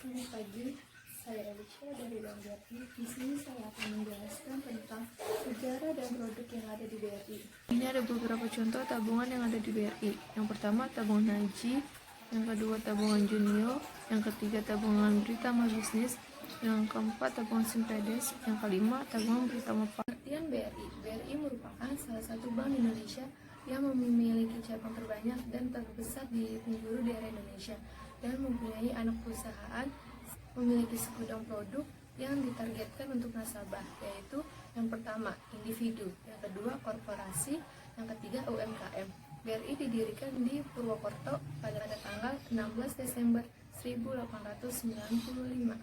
Selamat pagi, saya Alicia dari Bank BRI. Di sini saya akan menjelaskan tentang sejarah dan produk yang ada di BRI. Ini ada beberapa contoh tabungan yang ada di BRI. Yang pertama tabungan haji, yang kedua tabungan Junio, yang ketiga tabungan Britama Bisnis, yang keempat tabungan Simpedes, yang kelima tabungan Britama. Pengertian BRI. BRI merupakan salah satu bank di Indonesia yang memiliki cabang terbanyak dan terbesar di penjuru daerah Indonesia dan mempunyai anak perusahaan memiliki segudang produk yang ditargetkan untuk nasabah, yaitu yang pertama individu, yang kedua korporasi, yang ketiga UMKM. BRI didirikan di Purwokerto pada tanggal 16 Desember 1895.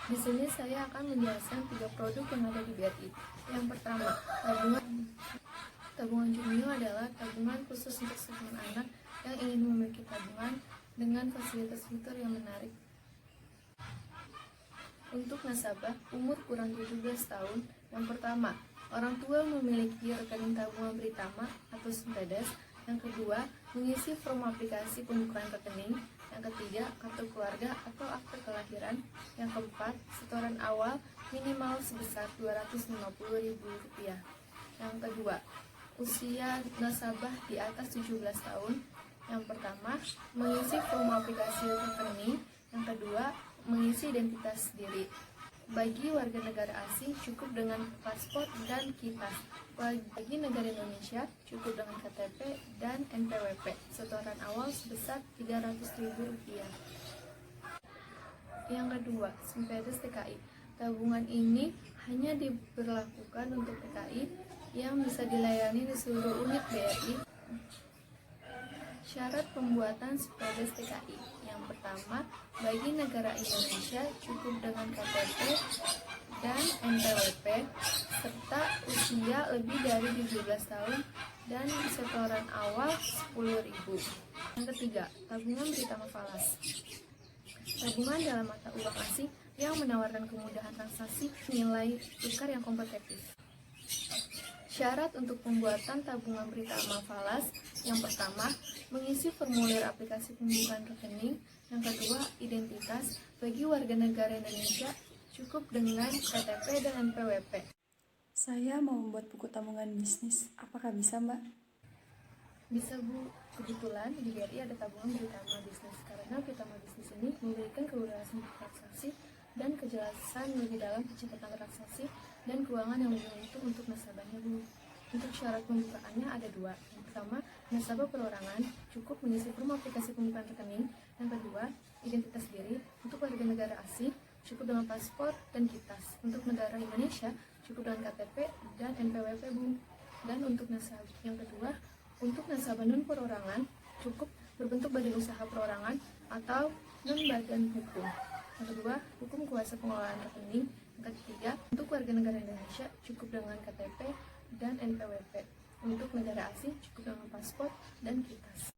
Di sini saya akan menjelaskan 3 produk yang ada di BRI. Yang pertama, tabungan Junio adalah tabungan khusus untuk semua anak yang ingin memiliki tabungan dengan fasilitas fitur yang menarik. Untuk nasabah umur kurang 17 tahun, yang pertama, orang tua memiliki rekening tabungan Britama atau Simpedes. Yang kedua, mengisi form aplikasi pembukaan rekening. Yang ketiga, kartu keluarga atau akte kelahiran. Yang keempat, setoran awal minimal sebesar Rp250.000. Yang kedua, usia nasabah di atas 17 tahun. Yang pertama, mengisi form aplikasi rekening. Yang kedua, mengisi identitas diri. Bagi warga negara asing cukup dengan paspor dan KITAS. Bagi negara Indonesia cukup dengan KTP dan NPWP. Setoran awal sebesar Rp300.000. Yang kedua, Simpedes TKI. Tabungan ini hanya diberlakukan untuk TKI yang bisa dilayani di seluruh unit BRI. Syarat pembuatan Simpedes TKI. Yang pertama, bagi negara Indonesia cukup dengan KTP dan NPWP serta usia lebih dari 17 tahun dan setoran awal Rp10.000. Yang ketiga, tabungan Britama Falas. Tabungan dalam mata uang asing yang menawarkan kemudahan transaksi nilai tukar yang kompetitif. Syarat untuk pembuatan tabungan Britama Falas. Yang pertama, mengisi formulir aplikasi pembukaan rekening. Yang kedua, identitas. Bagi warga negara Indonesia cukup dengan KTP dan NPWP. Saya mau membuat buku tabungan bisnis. Apakah bisa, Mbak? Bisa, Bu. Kebetulan di BRI ada tabungan Britama Bisnis karena Britama Bisnis ini memberikan keluasan transaksi dan kejelasan lebih dalam kecepatan transaksi dan keuangan yang lebih untung untuk nasabahnya, Bu. Untuk syarat pembukaannya ada 2. Yang pertama, nasabah perorangan cukup mengisi form aplikasi pembukaan rekening. Yang kedua, identitas diri. Untuk warga negara asing cukup dengan paspor dan KITAS. Untuk negara Indonesia cukup dengan KTP dan NPWP, Bu. Dan untuk nasabah yang kedua, untuk nasabah non perorangan cukup berbentuk badan usaha perorangan atau non badan hukum. Yang kedua, hukum kuasa pengelolaan rekening. Yang ketiga, untuk warga negara Indonesia cukup dengan KTP dan NPWP. Untuk negara asing cukup dengan paspor dan KITAS.